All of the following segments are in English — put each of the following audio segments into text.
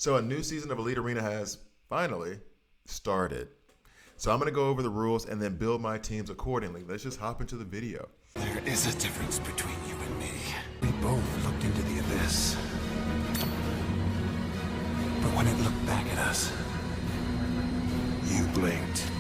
So a new season of Elite Arena has finally started. So I'm going to go over the rules and then build my teams accordingly. Let's just hop into the video. There is a difference between you and me. We both looked into the abyss. But when it looked back at us, you blinked.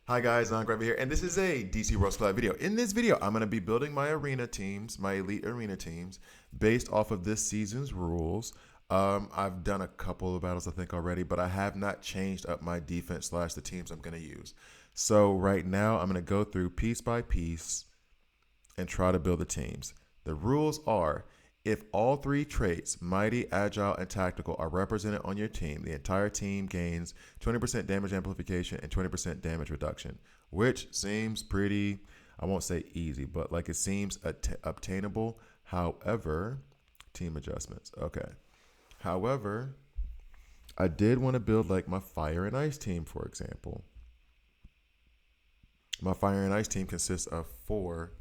Hi guys, I'm Greg here, and this is a DC Roast Collab video. In this video, I'm going to be building my arena teams, my Elite Arena teams, based off of this season's rules. I've done a couple of battles, I think, already, but I have not changed up my defense / the teams I'm going to use. So right now, I'm going to go through piece by piece and try to build the teams. The rules are, if all three traits, Mighty, Agile, and Tactical, are represented on your team, the entire team gains 20% damage amplification and 20% damage reduction, which seems pretty, I won't say easy, but like it seems obtainable. However, team adjustments. Okay. However, I did want to build like my Fire and Ice team, for example. My Fire and Ice team consists of 4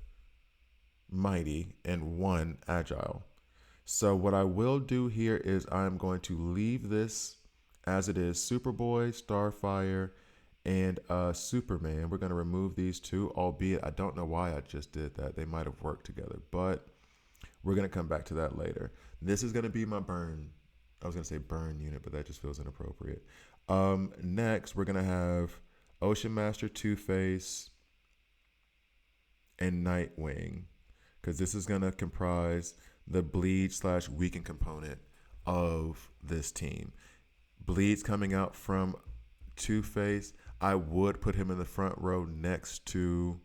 Mighty and 1 Agile. So what I will do here is I'm going to leave this as it is. Superboy, Starfire, and Superman. We're going to remove these 2, albeit I don't know why I just did that. They might have worked together, but we're going to come back to that later. This is going to be my burn. I was going to say burn unit, but that just feels inappropriate. Next, we're going to have Ocean Master, Two-Face, and Nightwing, because this is going to comprise the bleed / weaken component of this team. Bleed's coming out from Two-Face. I would put him in the front row next to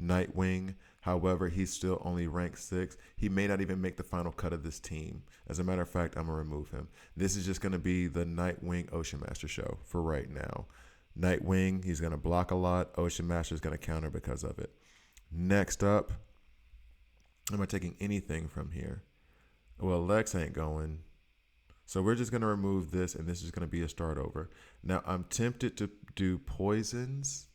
Nightwing. However, he's still only rank 6. He may not even make the final cut of this team. As a matter of fact, I'm going to remove him. This is just going to be the Nightwing Ocean Master show for right now. Nightwing, he's going to block a lot. Ocean Master is going to counter because of it. Next up, am I taking anything from here? Well, Lex ain't going. So we're just going to remove this, and this is going to be a start over. Now, I'm tempted to do poisons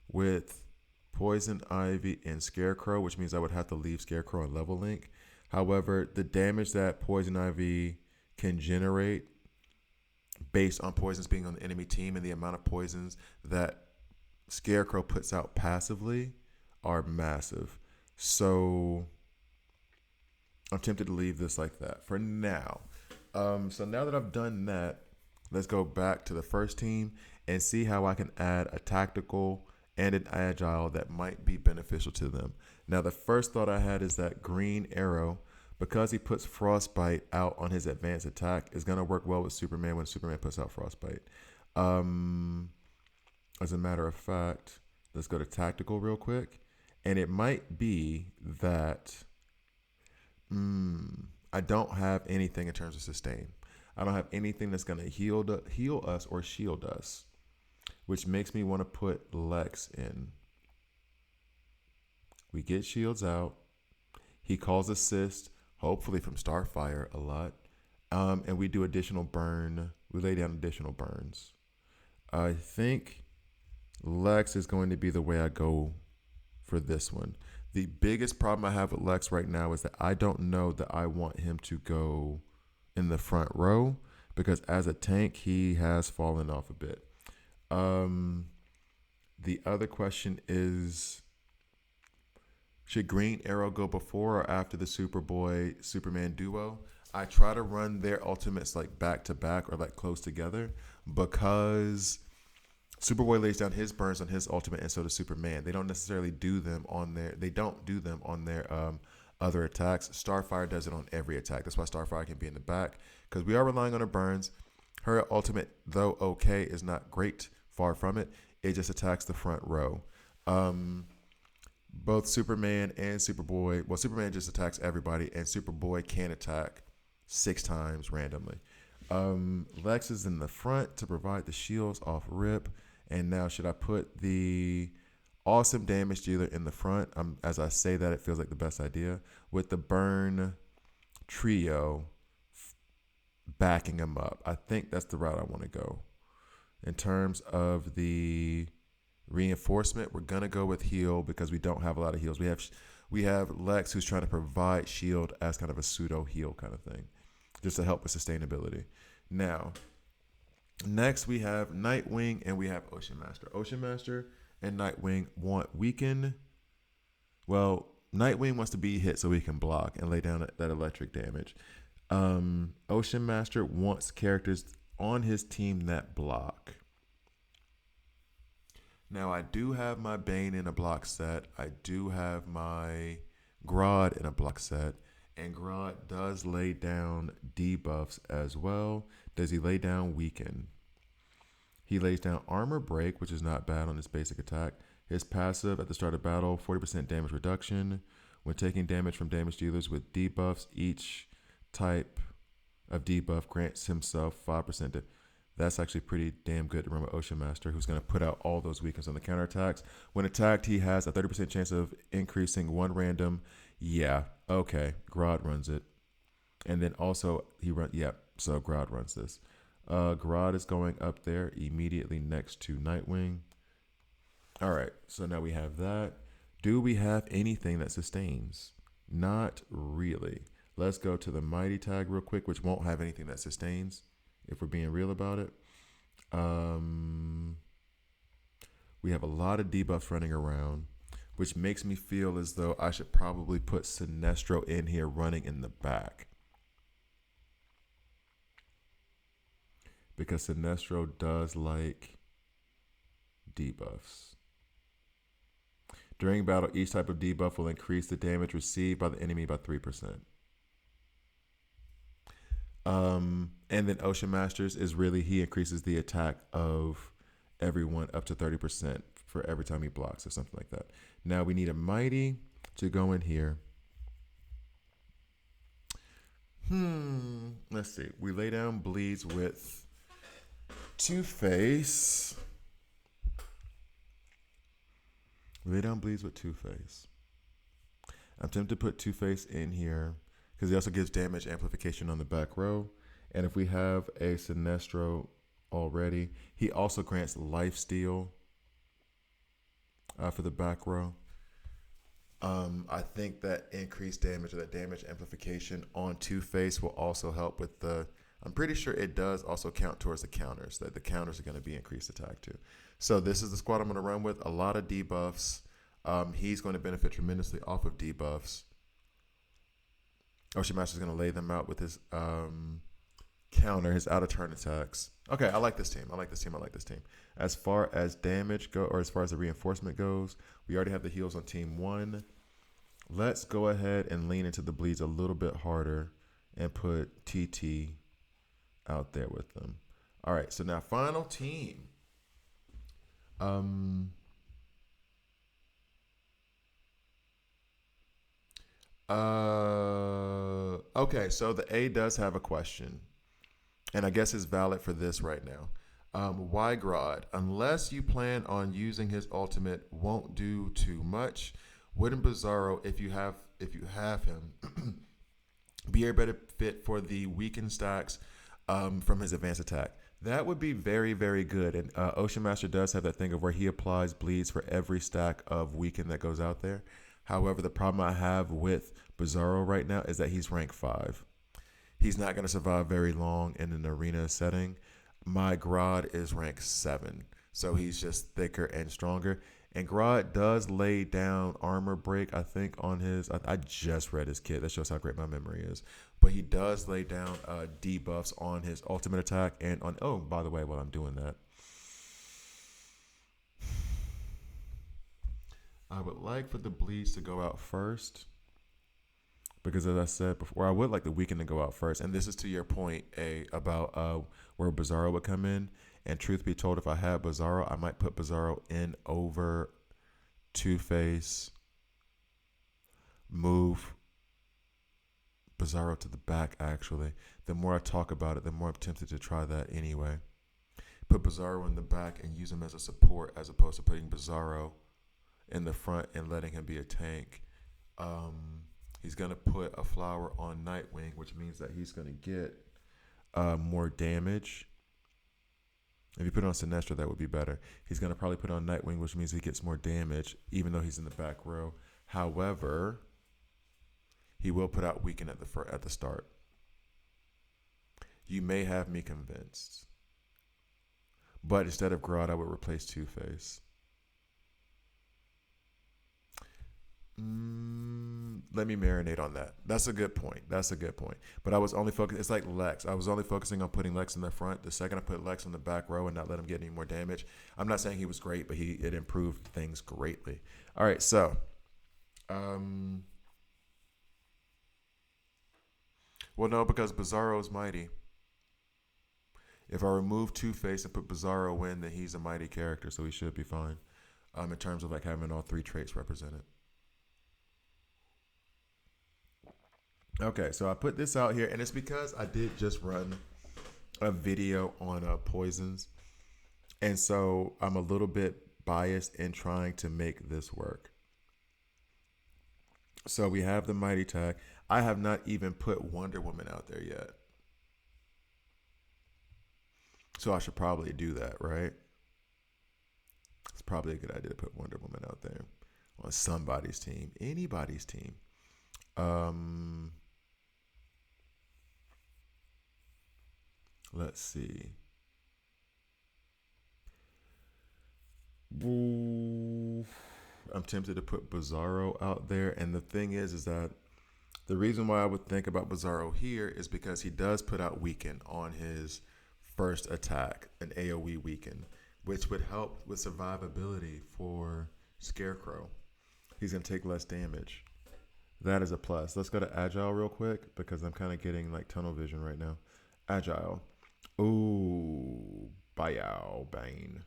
with Poison Ivy and Scarecrow, which means I would have to leave Scarecrow and Level Link. However, the damage that Poison Ivy can generate based on poisons being on the enemy team and the amount of poisons that Scarecrow puts out passively are massive. So I'm tempted to leave this like that for now. So now that I've done that, let's go back to the first team and see how I can add a tactical and an agile that might be beneficial to them. Now, the first thought I had is that Green Arrow, because he puts Frostbite out on his advanced attack, is going to work well with Superman when Superman puts out Frostbite. As a matter of fact, let's go to tactical real quick. And it might be that I don't have anything in terms of sustain. I don't have anything that's going to heal us or shield us, which makes me want to put Lex in. We get shields out. He calls assist, hopefully from Starfire a lot. And we do additional burn. We lay down additional burns. I think Lex is going to be the way I go for this one. The biggest problem I have with Lex right now is that I don't know that I want him to go in the front row, because as a tank, he has fallen off a bit. The other question is, should Green Arrow go before or after the Superboy Superman duo? I try to run their ultimates like back to back or like close together, because Superboy lays down his burns on his ultimate, and so does Superman. They don't necessarily do them on their. They don't do them on their other attacks. Starfire does it on every attack. That's why Starfire can be in the back, because we are relying on her burns. Her ultimate, though okay, is not great. Far from it. It just attacks the front row. Both Superman and Superboy. Well, Superman just attacks everybody, and Superboy can attack 6 times randomly. Lex is in the front to provide the shields off rip. And now, should I put the awesome damage dealer in the front? As I say that, it feels like the best idea, with the burn trio backing him up. I think that's the route I want to go. In terms of the reinforcement, we're going to go with heal because we don't have a lot of heals. We have Lex, who's trying to provide shield as kind of a pseudo heal kind of thing, just to help with sustainability. Now, next we have Nightwing and we have Ocean Master. Ocean Master and Nightwing want weaken. Well, Nightwing wants to be hit so he can block and lay down that electric damage. Ocean Master wants characters on his team that block. Now, I do have my Bane in a block set. I do have my Grodd in a block set. And Grodd does lay down debuffs as well. Does he lay down weaken? He lays down armor break, which is not bad on his basic attack. His passive at the start of battle, 40% damage reduction. When taking damage from damage dealers with debuffs, each type of debuff grants himself 5%. That's actually pretty damn good to run with Ocean Master, who's going to put out all those weaknesses on the counterattacks. When attacked, he has a 30% chance of increasing one random. Yeah, okay. Grodd runs it. And then also, so Grodd runs this. Grodd is going up there immediately next to Nightwing. All right, so now we have that. Do we have anything that sustains? Not really. Let's go to the Mighty tag real quick, which won't have anything that sustains, if we're being real about it. We have a lot of debuffs running around, which makes me feel as though I should probably put Sinestro in here running in the back. Because Sinestro does like debuffs. During battle, each type of debuff will increase the damage received by the enemy by 3%. And then Ocean Masters is really, he increases the attack of everyone up to 30% for every time he blocks or something like that. Now we need a Mighty to go in here. Let's see. We lay down bleeds with Two-Face. We lay down bleeds with Two-Face. I'm tempted to put Two-Face in here because he also gives damage amplification on the back row. And if we have a Sinestro already, he also grants lifesteal for the back row. I think that increased damage or that damage amplification on Two-Face will also help with the... I'm pretty sure it does also count towards the counters, that the counters are going to be increased attack too. So this is the squad I'm going to run with. A lot of debuffs. He's going to benefit tremendously off of debuffs. Ocean Master is going to lay them out with his counter, his out of turn attacks. Okay, I like this team. I like this team. As far as damage go, or as far as the reinforcement goes, we already have the heals on team 1. Let's go ahead and lean into the bleeds a little bit harder and put TT out there with them. All right, so now final team. Okay, so the A does have a question, and I guess it's valid for this right now. Why Grodd? Unless you plan on using his ultimate, won't do too much. Wouldn't Bizarro, if you have him, be a better fit for the weakened stacks from his advanced attack? That would be very, very good. And Ocean Master does have that thing of where he applies bleeds for every stack of weaken that goes out there. However, the problem I have with Bizarro right now is that he's rank 5. He's not going to survive very long in an arena setting. My Grodd is rank 7, so he's just thicker and stronger. And Grodd does lay down armor break, I think, on his... I just read his kit. That shows how great my memory is. But he does lay down debuffs on his ultimate attack and on... Oh, by the way, while I'm doing that, I would like for the bleeds to go out first. Because as I said before, I would like the weaken to go out first. And this is to your point, about where Bizarro would come in. And truth be told, if I had Bizarro, I might put Bizarro in over Two-Face, move Bizarro to the back, actually. The more I talk about it, the more I'm tempted to try that anyway. Put Bizarro in the back and use him as a support as opposed to putting Bizarro in the front and letting him be a tank. He's going to put a flower on Nightwing, which means that he's going to get more damage. If you put it on Sinestro, that would be better. He's going to probably put on Nightwing, which means he gets more damage, even though he's in the back row. However, he will put out weaken at the start. You may have me convinced, but instead of Grodd, I would replace Two Face. Let me marinate on that. That's a good point. That's a good point. But I was only focused. It's like Lex. I was only focusing on putting Lex in the front. The second I put Lex in the back row and not let him get any more damage, I'm not saying he was great, but it improved things greatly. All right, so, um, well, no, because Bizarro's mighty. If I remove Two Face and put Bizarro in, then he's a mighty character, so he should be fine. In terms of like having all three traits represented. Okay, so I put this out here, and it's because I did just run a video on poisons, and so I'm a little bit biased in trying to make this work. So we have the mighty tag. I have not even put Wonder Woman out there yet, so I should probably do that, right? It's probably a good idea to put Wonder Woman out there on somebody's team, anybody's team. Um, let's see. I'm tempted to put Bizarro out there, and the thing is that the reason why I would think about Bizarro here is because he does put out Weaken on his first attack, an AoE Weaken, which would help with survivability for Scarecrow. He's gonna take less damage. That is a plus. Let's go to Agile real quick because I'm kind of getting like tunnel vision right now. Agile. Ooh, Bayao Bane.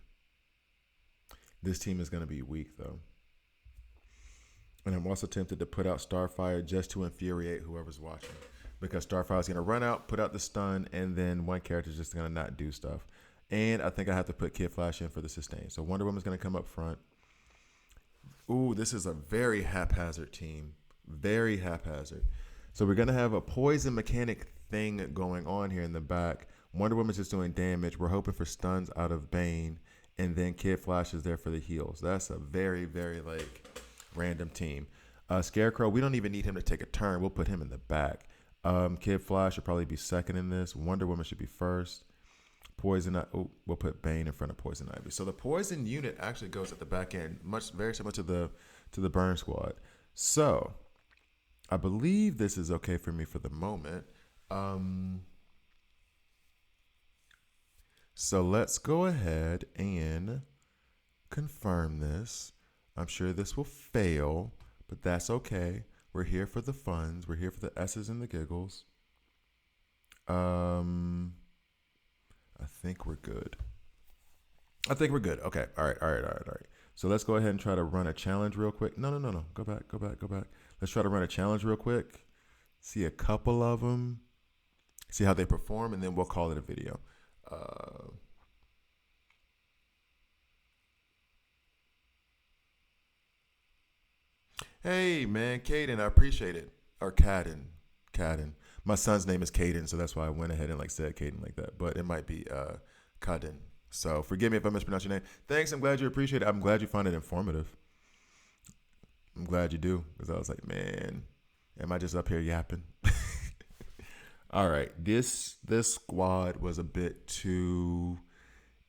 This team is going to be weak, though. And I'm also tempted to put out Starfire just to infuriate whoever's watching. Because Starfire's going to run out, put out the stun, and then one character's just going to not do stuff. And I think I have to put Kid Flash in for the sustain. So Wonder Woman's going to come up front. Ooh, this is a very haphazard team. Very haphazard. So we're going to have a poison mechanic thing going on here in the back. Wonder Woman's just doing damage. We're hoping for stuns out of Bane. And then Kid Flash is there for the heals. That's a very, very, like, random team. Scarecrow, we don't even need him to take a turn. We'll put him in the back. Kid Flash should probably be second in this. Wonder Woman should be first. Poison, we'll put Bane in front of Poison Ivy. So the Poison unit actually goes at the back end, very similar to the Burn Squad. So I believe this is okay for me for the moment. So let's go ahead and confirm this. I'm sure this will fail, but that's okay. We're here for the funs. We're here for the S's and the giggles. I think we're good. Okay. All right. So let's go ahead and try to run a challenge real quick. No. Go back. Let's try to run a challenge real quick. See a couple of them. See how they perform, and then we'll call it a video. Hey man, Caden, I appreciate it. Or Caden. My son's name is Caden, so that's why I went ahead and like said Caden like that. But it might be Caden. So forgive me if I mispronounce your name. Thanks. I'm glad you appreciate it. I'm glad you find it informative. I'm glad you do, because I was like, man, am I just up here yapping? All right, this squad was a bit too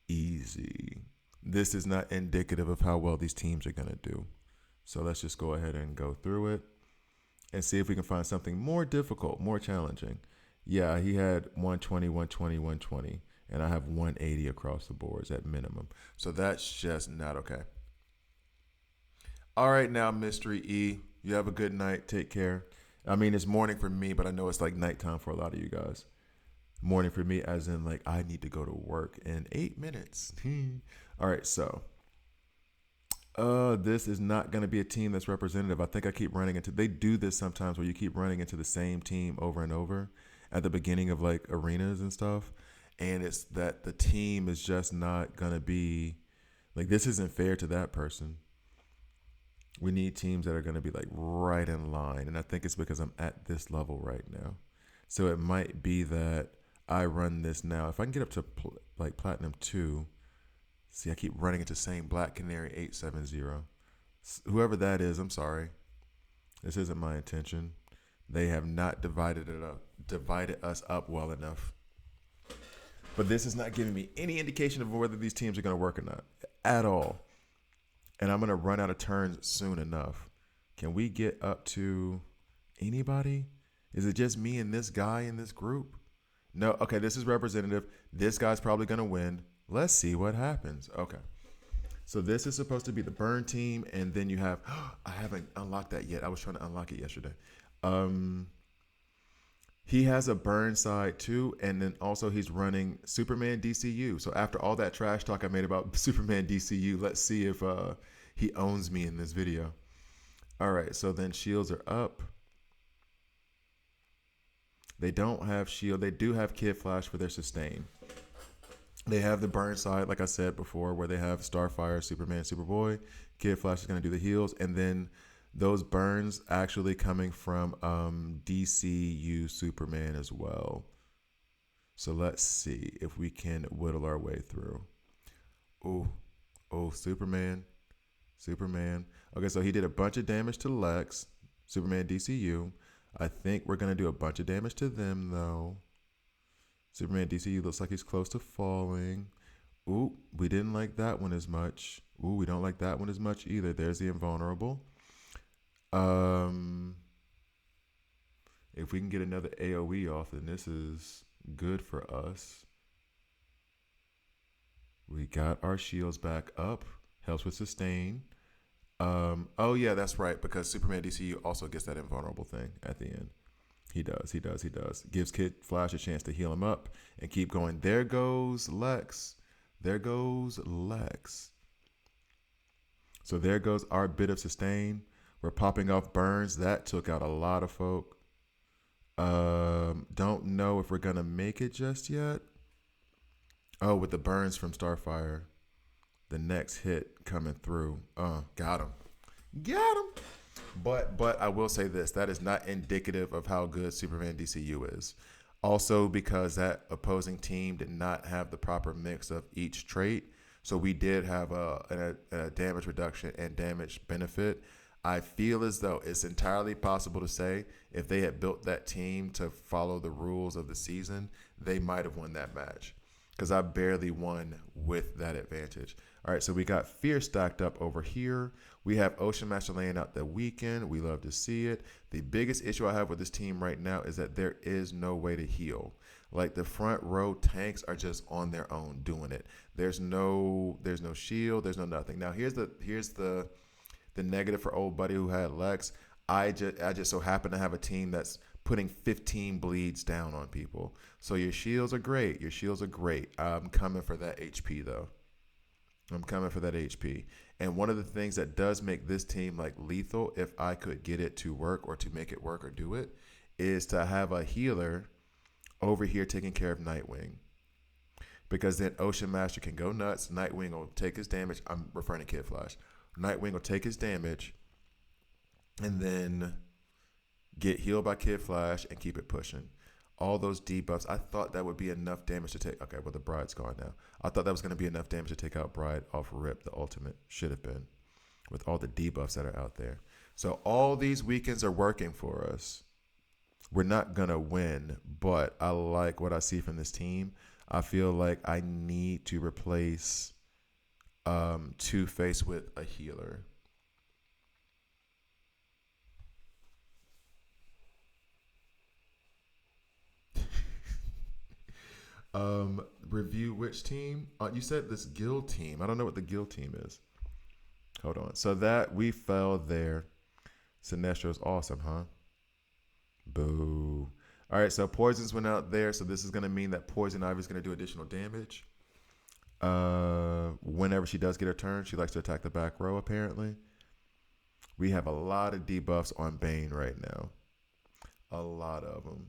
easy. This is not indicative of how well these teams are going to do. So let's just go ahead and go through it and see if we can find something more difficult, more challenging. Yeah, he had 120, 120, 120, and I have 180 across the boards at minimum. So that's just not okay. All right, now, Mystery E, you have a good night. Take care. I mean, it's morning for me, but I know it's like nighttime for a lot of you guys. Morning for me as in like I need to go to work in 8 minutes. All right, so this is not going to be a team that's representative. I think I keep running into, they do this sometimes where you keep running into the same team over and over at the beginning of like arenas and stuff. And it's that the team is just not going to be, like, this isn't fair to that person. We need teams that are going to be like right in line. And I think it's because I'm at this level right now. So it might be that I run this now. If I can get up to like Platinum 2, see, I keep running into same Black Canary 870. Whoever that is, I'm sorry. This isn't my intention. They have not divided us up well enough. But this is not giving me any indication of whether these teams are going to work or not at all. And I'm going to run out of turns soon enough. Can we get up to anybody? Is it just me and this guy in this group? No. Okay, this is representative. This guy's probably going to win. Let's see what happens. Okay. So this is supposed to be the burn team, and then you have I haven't unlocked that yet. I was trying to unlock it yesterday. He has a burn side too, and then also he's running Superman DCU. So after all that trash talk I made about Superman DCU, let's see if he owns me in this video. All right, so then shields are up. They don't have shield. They do have Kid Flash for their sustain. They have the burn side, like I said before, where they have Starfire, Superman, Superboy. Kid Flash is going to do the heals. And then those burns actually coming from DCU Superman as well. So let's see if we can whittle our way through. Oh, Superman. Okay, so he did a bunch of damage to Lex, Superman DCU. I think we're going to do a bunch of damage to them, though. Superman DCU looks like he's close to falling. Ooh, we didn't like that one as much. Ooh, we don't like that one as much either. There's the invulnerable. If we can get another AoE off, then this is good for us. We got our shields back up. Helps with sustain. Oh yeah, that's right, because Superman DCU also gets that invulnerable thing at the end. He does. Gives Kid Flash a chance to heal him up and keep going. There goes Lex. So there goes our bit of sustain. We're popping off burns. That took out a lot of folk. Don't know if we're going to make it just yet. Oh, with the burns from Starfire. The next hit coming through. Got him. But I will say this, that is not indicative of how good Superman DCU is. Also because that opposing team did not have the proper mix of each trait. So we did have a damage reduction and damage benefit. I feel as though it's entirely possible to say if they had built that team to follow the rules of the season, they might have won that match. Because I barely won with that advantage. All right, so we got Fear stacked up over here. We have Ocean Master laying out the weekend. We love to see it. The biggest issue I have with this team right now is that there is no way to heal. Like the front row tanks are just on their own doing it. There's no shield. There's no nothing. Now here's the negative for old buddy who had Lex. I just so happen to have a team that's putting 15 bleeds down on people. So your shields are great. I'm coming for that HP though. And one of the things that does make this team like lethal, if I could get it to work or to make it work or do it, is to have a healer over here taking care of Nightwing. Because then Ocean Master can go nuts. Nightwing will take his damage. I'm referring to Kid Flash. Nightwing will take his damage and then get healed by Kid Flash and keep it pushing. All those debuffs, I thought that would be enough damage to take. Okay, well, the Bride's gone now. I thought that was going to be enough damage to take out Bride off rip. The ultimate should have been with all the debuffs that are out there. So all these weekends are working for us. We're not going to win, but I like what I see from this team. I feel like I need to replace Two-Face with a healer. Review which team? You said this guild team. I don't know what the guild team is. Hold on. So that we fell there. Sinestro's awesome, huh? Boo. All right, so Poisons went out there. So this is going to mean that Poison Ivy is going to do additional damage. Whenever she does get her turn, she likes to attack the back row, apparently. We have a lot of debuffs on Bane right now. A lot of them.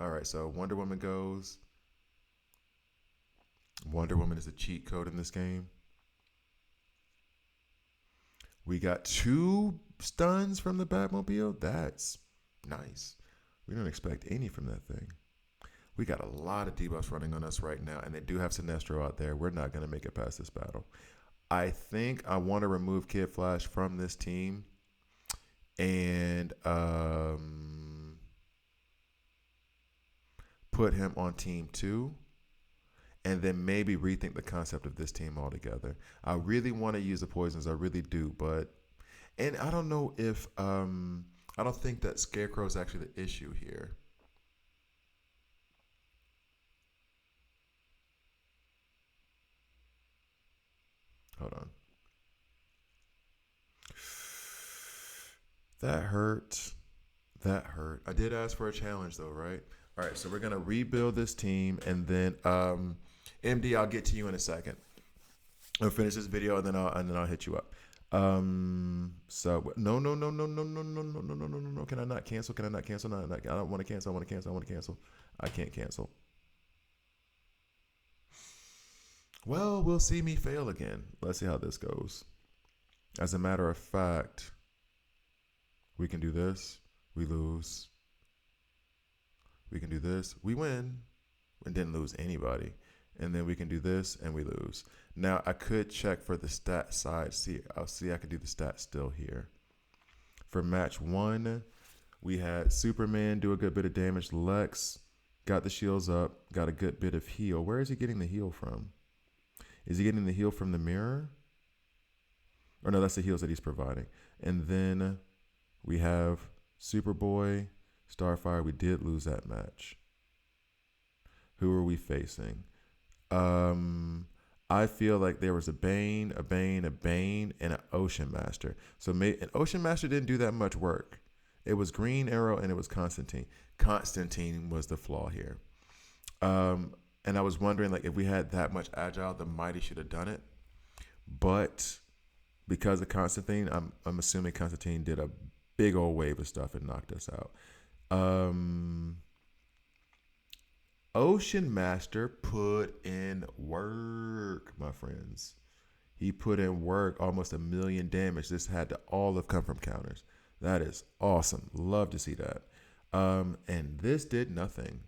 All right, so Wonder Woman goes. Wonder Woman is a cheat code in this game. We got 2 stuns from the Batmobile. That's nice. We don't expect any from that thing. We got a lot of debuffs running on us right now, and they do have Sinestro out there. We're not going to make it past this battle. I think I want to remove Kid Flash from this team and put him on team 2 and then maybe rethink the concept of this team altogether. I really want to use the poisons, I really do, but and I don't know if I don't think that Scarecrow is actually the issue here. Hold on. That hurt. That hurt. I did ask for a challenge though, right? All right, so we're gonna rebuild this team, and then MD, I'll get to you in a second. I'll finish this video, and then I'll hit you up. So no. Can I not cancel? Can I not cancel? No, I don't want to cancel. I want to cancel. I want to cancel. I can't cancel. Well, we'll see me fail again. Let's see how this goes. As a matter of fact, we can do this. We lose. We can do this. We win. And didn't lose anybody. And then we can do this and we lose. Now I could check for the stat side. I'll see I can do the stats still here. For match 1, we had Superman do a good bit of damage. Lex got the shields up, got a good bit of heal. Where is he getting the heal from? Is he getting the heal from the mirror? Or no, that's the heals that he's providing. And then we have Superboy, Starfire. We did lose that match. Who are we facing? I feel like there was a Bane, and an Ocean Master. So an Ocean Master didn't do that much work. It was Green Arrow and it was Constantine. Constantine was the flaw here. And I was wondering, like, if we had that much agile, the Mighty should have done it. But because of Constantine, I'm assuming Constantine did a big old wave of stuff and knocked us out. Ocean Master put in work, my friends. He put in work, almost 1 million damage. This had to all have come from counters. That is awesome. Love to see that. And this did nothing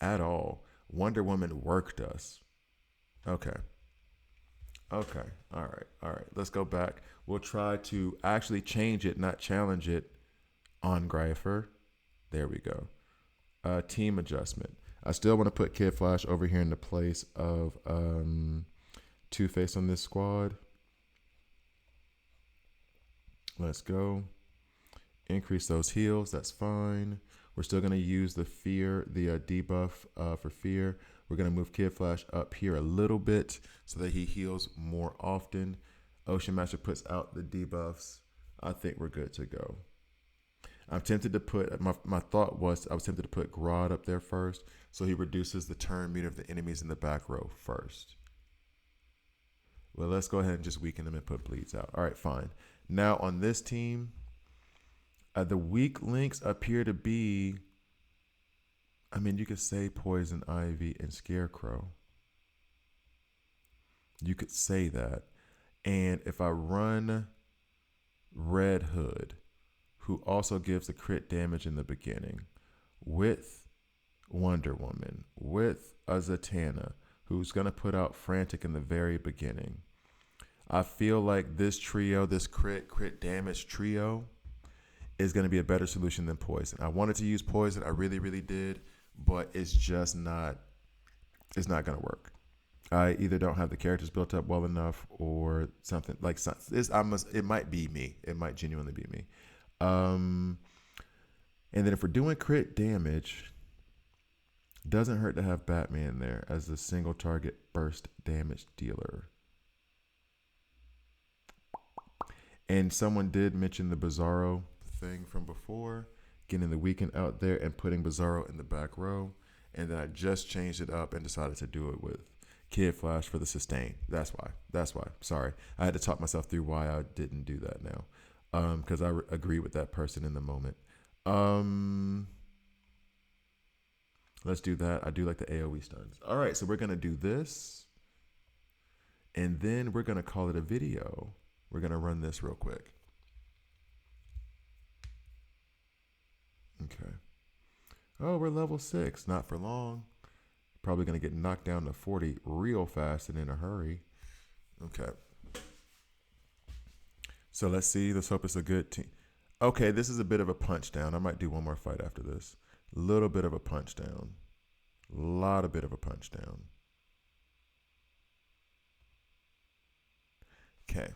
at all. Wonder Woman worked us. Okay. All right. Let's go back. We'll try to actually change it, not challenge it on Greifer. There we go. Team adjustment. I still want to put Kid Flash over here in the place of Two-Face on this squad. Let's go. Increase those heals. That's fine. We're still going to use the debuff for fear. We're going to move Kid Flash up here a little bit so that he heals more often. Ocean Master puts out the debuffs. I think we're good to go. I'm tempted to put, my thought was I was tempted to put Grodd up there first, so he reduces the turn meter of the enemies in the back row first. Well, let's go ahead and just weaken them and put bleeds out. All right, fine. Now on this team, the weak links appear to be, I mean, you could say Poison Ivy and Scarecrow. You could say that. And if I run Red Hood, who also gives the crit damage in the beginning, with Wonder Woman, with a Zatanna, who's going to put out Frantic in the very beginning, I feel like this trio, this crit damage trio, is going to be a better solution than Poison. I wanted to use Poison. I really did, but it's just not, it's not going to work. I either don't have the characters built up well enough or something like it might be me. It might genuinely be me. And then if we're doing crit damage, doesn't hurt to have Batman there as a single target burst damage dealer. And someone did mention the Bizarro thing from before, getting the weekend out there and putting Bizarro in the back row. And then I just changed it up and decided to do it with Kid Flash for the sustain. That's why. Sorry. I had to talk myself through why I didn't do that now. Because I agree with that person in the moment. Let's do that. I do like the AoE stuns. All right, so we're going to do this. And then we're going to call it a video. We're going to run this real quick. Okay. Oh, we're level 6. Not for long. Probably going to get knocked down to 40 real fast and in a hurry. Okay. So let's see. Let's hope it's a good team. Okay, this is a bit of a punch down. I might do one more fight after this. Little bit of a punch down. Lot of bit of a punch down. Okay.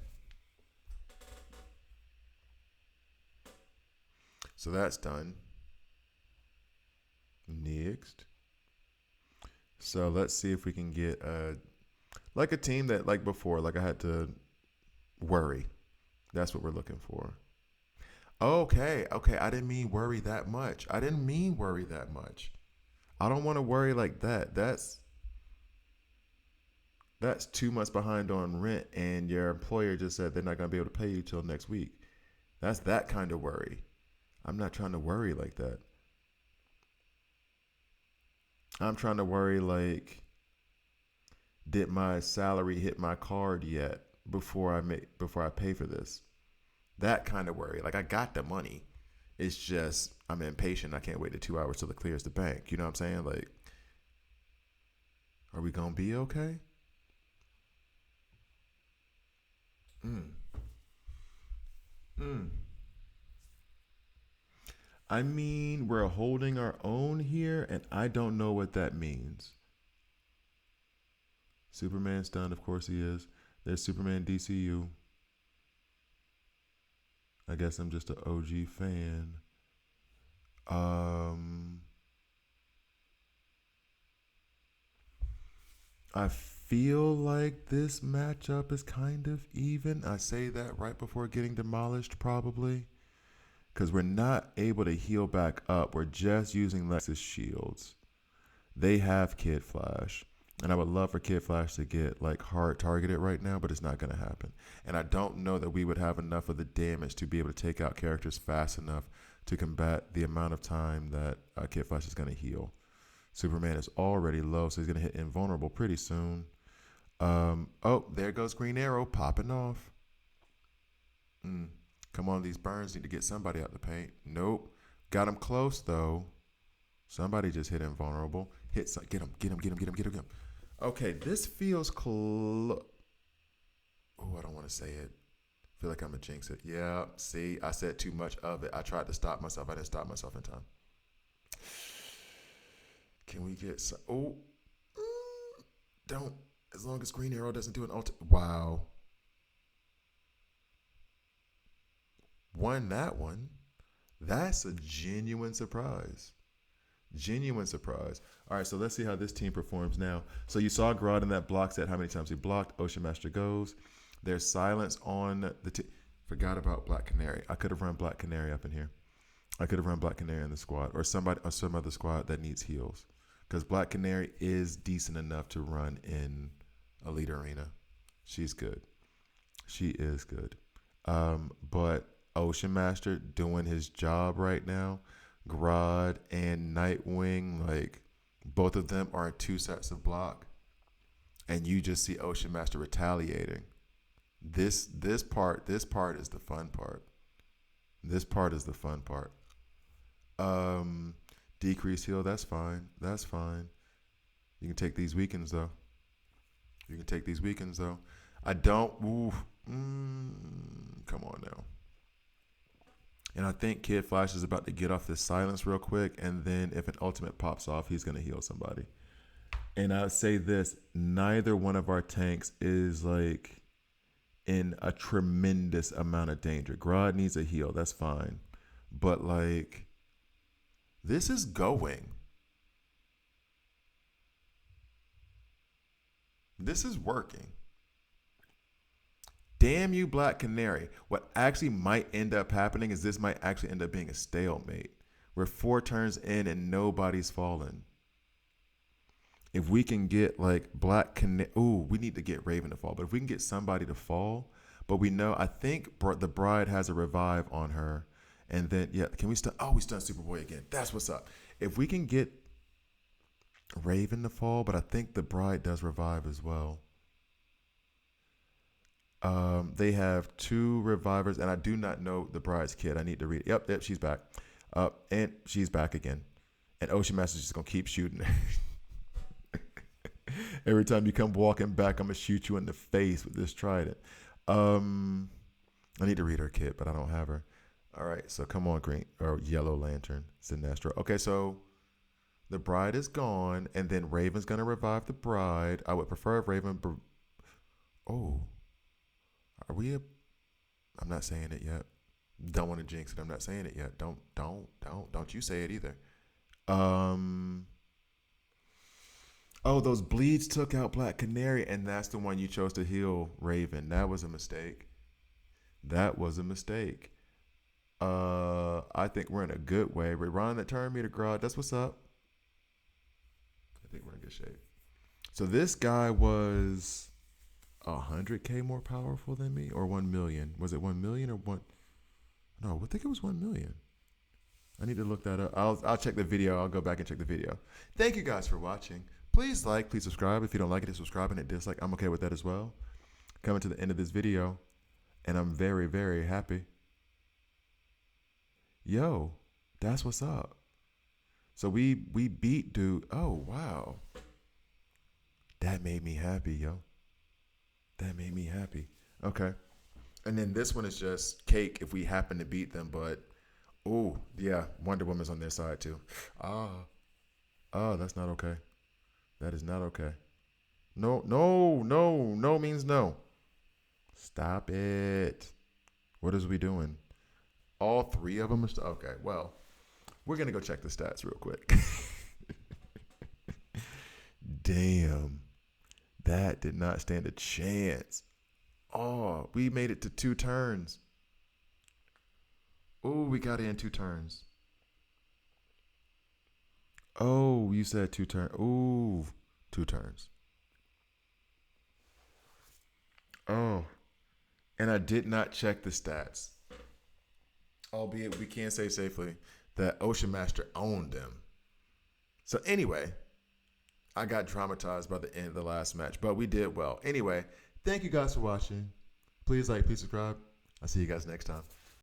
So that's done. Next. So let's see if we can get like a team that like before, like I had to worry. That's what we're looking for. Okay, okay. I didn't mean worry that much. I didn't mean worry that much. I don't want to worry like that. That's 2 months behind on rent, and your employer just said they're not gonna be able to pay you till next week. That's that kind of worry. I'm not trying to worry like that. I'm trying to worry like, did my salary hit my card yet before I pay for this? That kind of worry. Like I got the money. It's just I'm impatient. I can't wait the 2 hours till it clears the bank. You know what I'm saying? Like, are we gonna be okay? Mm. Mm. I mean, we're holding our own here, and I don't know what that means. Superman's done, of course he is. There's Superman DCU. I guess I'm just an OG fan. Um, I feel like this matchup is kind of even. I say that right before getting demolished, probably. Because we're not able to heal back up. We're just using Lex's shields. They have Kid Flash. And I would love for Kid Flash to get like hard targeted right now, but it's not going to happen. And I don't know that we would have enough of the damage to be able to take out characters fast enough to combat the amount of time that Kid Flash is going to heal. Superman is already low, so he's going to hit invulnerable pretty soon. Oh, there goes Green Arrow popping off. Mm. Come on, these burns need to get somebody out the paint. Nope. Got him close, though. Somebody just hit invulnerable. Hit some. Get him, get him, get him, get him, get him, get him. Okay, this feels close. Oh, I don't want to say it. I feel like I'm going to jinx it. Yeah, see, I said too much of it. I tried to stop myself. I didn't stop myself in time. Can we get some? Oh, don't. As long as Green Arrow doesn't do an ult. Wow. Won that one. That's a genuine surprise. Genuine surprise. All right, so let's see how this team performs now. So you saw Grodd in that block set. How many times he blocked? Ocean Master goes. There's silence on the team. Forgot about Black Canary. I could have run Black Canary up in here. I could have run Black Canary in the squad or somebody or some other squad that needs heals. Because Black Canary is decent enough to run in Elite Arena. She's good. She is good. But Ocean Master doing his job right now. Grodd and Nightwing, like both of them are in 2 sets of block, and you just see Ocean Master retaliating. This part is the fun part. This part is the fun part. Um, Decrease heal, that's fine. That's fine. You can take these weekends though. You can take these weekends though. I don't. Ooh, come on now. And I think Kid Flash is about to get off this silence real quick, and then if an ultimate pops off, he's going to heal somebody. And I would say this, neither one of our tanks is like in a tremendous amount of danger. Grodd needs a heal, that's fine. But like, this is going. This is working. Damn you, Black Canary. What actually might end up happening is this might actually end up being a stalemate. We're 4 turns in and nobody's fallen. If we can get like Black Canary, ooh, we need to get Raven to fall. But if we can get somebody to fall, but we know, I think the Bride has a revive on her. And then, yeah, can we stun? Oh, we stun Superboy again. That's what's up. If we can get Raven to fall, but I think the Bride does revive as well. They have 2 revivers, and I do not know the Bride's kid. I need to read it. Yep, she's back. And she's back again. And Ocean Master's just going to keep shooting. Every time you come walking back, I'm going to shoot you in the face with this trident. And I need to read her kit, but I don't have her. All right, so come on, Green or Yellow Lantern, Sinestro. Okay, so the bride is gone, and then Raven's gonna revive the bride. I would prefer if Raven. Oh, are we? I'm not saying it yet. Don't want to jinx it. I'm not saying it yet. Don't you say it either. Um. Oh, those bleeds took out Black Canary, and that's the one you chose to heal Raven. That was a mistake. That was a mistake. I think we're in a good way. We're running that turn meter, Grod. That's what's up. I think we're in good shape. So this guy was 100K more powerful than me, or 1 million. Was it 1 million or one? No, I think it was 1 million. I need to look that up. I'll check the video. I'll go back and check the video. Thank you guys for watching. Please like, please subscribe. If you don't like it, hit subscribe and hit dislike. I'm okay with that as well. Coming to the end of this video, and I'm very, very happy. Yo, that's what's up. So we beat dude. Oh wow. That made me happy, yo. That made me happy. Okay. And then this one is just cake if we happen to beat them, but oh yeah, Wonder Woman's on their side too. That's not okay. That is not okay. No means no. Stop it. What is we doing? All three of them are okay. Well, we're gonna go check the stats real quick. Damn, that did not stand a chance. Oh, we made it to 2 turns. Oh, we got it in 2 turns. Oh, you said 2 turns. Ooh, 2 turns. Oh, and I did not check the stats. Albeit we can say safely that Ocean Master owned them. So anyway, I got traumatized by the end of the last match, but we did well. Anyway, thank you guys for watching. Please like, please subscribe. I'll see you guys next time.